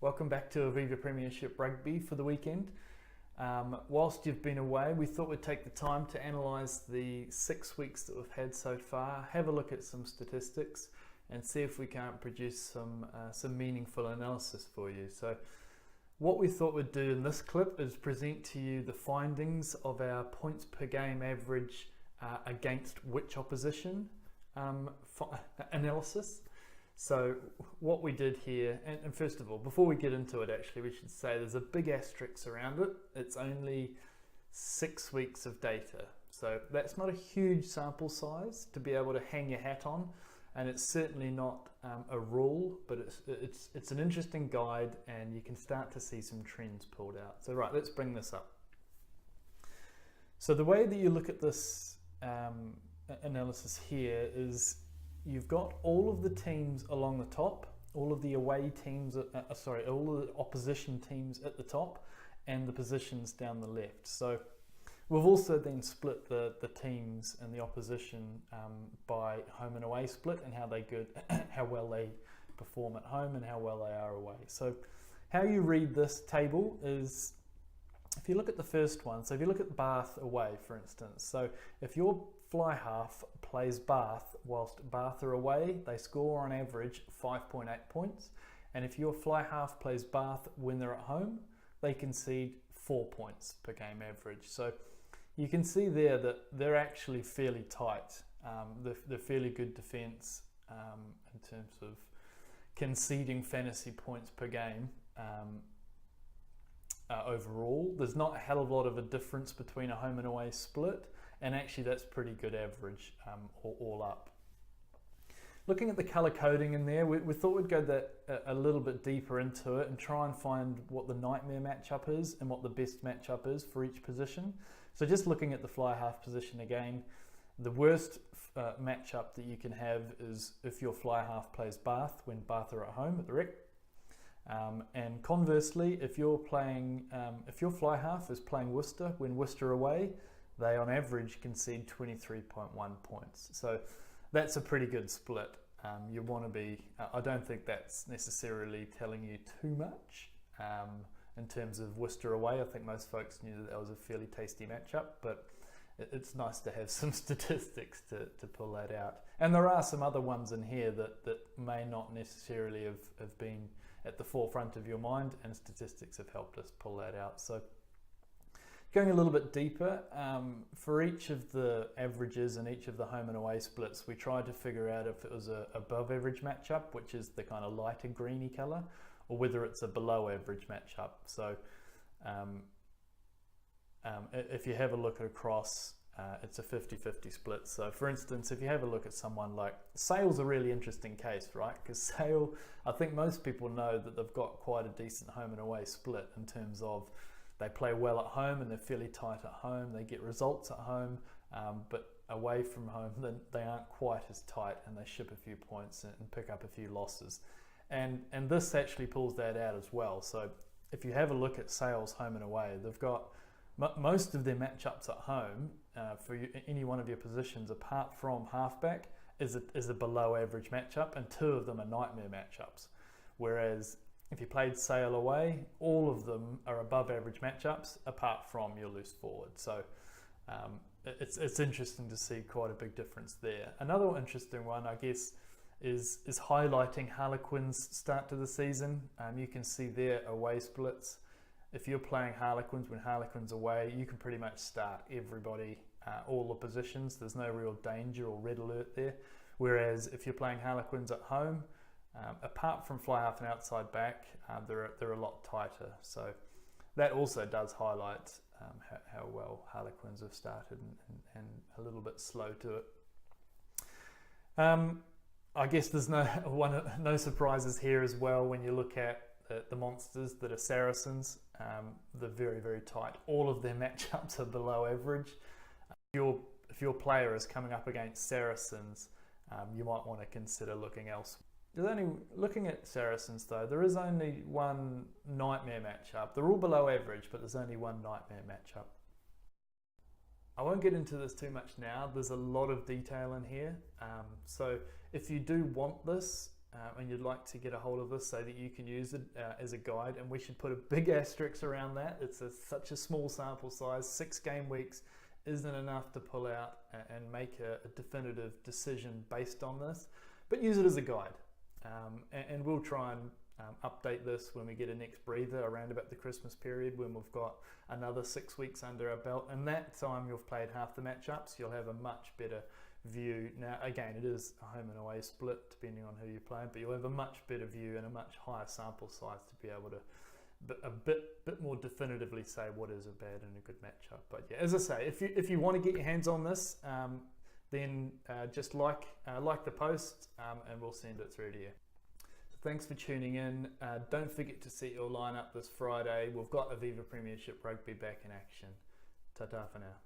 Welcome back to Aviva Premiership Rugby for the weekend. Whilst you've been away, we thought we'd take the time to analyse the 6 weeks that we've had so far, have a look at some statistics and see if we can't produce some meaningful analysis for you. So what we thought we'd do in this clip is present to you the findings of our points per game average against which opposition analysis. So what we did here, and first of all, before we get into it, actually, we should say there's a big asterisk around it. It's only 6 weeks of data. So that's not a huge sample size to be able to hang your hat on. And it's certainly not a rule, but it's an interesting guide, and you can start to see some trends pulled out. So right, let's bring this up. So the way that you look at this analysis here is you've got all of the teams along the top, all of the away teams, all of the opposition teams at the top, and the positions down the left. So we've also then split the teams and the opposition by home and away split, and how well they perform at home and how well they are away. So how you read this table is, if you look at the first one, so if you look at Bath away, for instance, so if your fly half plays Bath whilst Bath are away, they score on average 5.8 points. And if your fly half plays Bath when they're at home, they concede 4 points per game average. So you can see there that they're actually fairly tight. They're fairly good defence in terms of conceding fantasy points per game. Overall, there's not a hell of a lot of a difference between a home and away split, and actually that's pretty good average all up. Looking at the colour coding in there, we thought we'd go a little bit deeper into it and try and find what the nightmare matchup is and what the best matchup is for each position. So just looking at the fly half position again, the worst matchup that you can have is if your fly half plays Bath when Bath are at home at the Rec. And conversely, if your fly half is playing Worcester when Worcester are away, they on average concede 23.1 points. So that's a pretty good split. You want to be, I don't think that's necessarily telling you too much in terms of Worcester away. I think most folks knew that was a fairly tasty matchup, but it's nice to have some statistics to pull that out. And there are some other ones in here that may not necessarily have been at the forefront of your mind, and statistics have helped us pull that out. So going a little bit deeper, for each of the averages and each of the home and away splits, we tried to figure out if it was a above average matchup, which is the kind of lighter greeny colour, or whether it's a below average matchup. So if you have a look across, it's a 50-50 split. So for instance, if you have a look at someone like Sale's a really interesting case, right? Because Sale, I think most people know that they've got quite a decent home and away split in terms of they play well at home and they're fairly tight at home. They get results at home, but away from home, then they aren't quite as tight, and they ship a few points and pick up a fefew losses. And this actually pulls that out as well. So if you have a look at Sale's home and away, they've got most of their matchups at home for any one of your positions, apart from halfback, is a below average matchup, and 2 of them are nightmare matchups. Whereas if you played Sale away, all of them are above average matchups, apart from your loose forward. So it's interesting to see quite a big difference there. Another interesting one, I guess, is highlighting Harlequins' start to the season. You can see their away splits. If you're playing Harlequins when Harlequins away, you can pretty much start everybody, all the positions. There's no real danger or red alert there. Whereas if you're playing Harlequins at home, apart from fly half and outside back, they're a lot tighter. So that also does highlight how well Harlequins have started and a little bit slow to it. I guess there's no surprises here as well when you look at the monsters that are Saracens. They're very, very tight. All of their matchups are below average. If your player is coming up against Saracens, you might want to consider looking elsewhere. Looking at Saracens though, there is only one nightmare matchup. They're all below average, but there's only one nightmare matchup. I won't get into this too much now. There's a lot of detail in here. So if you do want this, and you'd like to get a hold of this so that you can use it as a guide, and we should put a big asterisk around that. It's such a small sample size. 6 game weeks isn't enough to pull out and make a definitive decision based on this, but use it as a guide. And we'll try and update this when we get a next breather around about the Christmas period, when we've got another 6 weeks under our belt, and that time you've played half the matchups. You'll have a much better view. Now again, it is a home and away split depending on who you're playing, but you'll have a much better view and a much higher sample size to be able to a bit more definitively say what is a bad and a good matchup. But yeah, as I say, if you want to get your hands on this, then just like the post, and we'll send it through to you. So thanks for tuning in. Don't forget to set your lineup this Friday. We've got Aviva Premiership Rugby back in action. Ta-ta for now.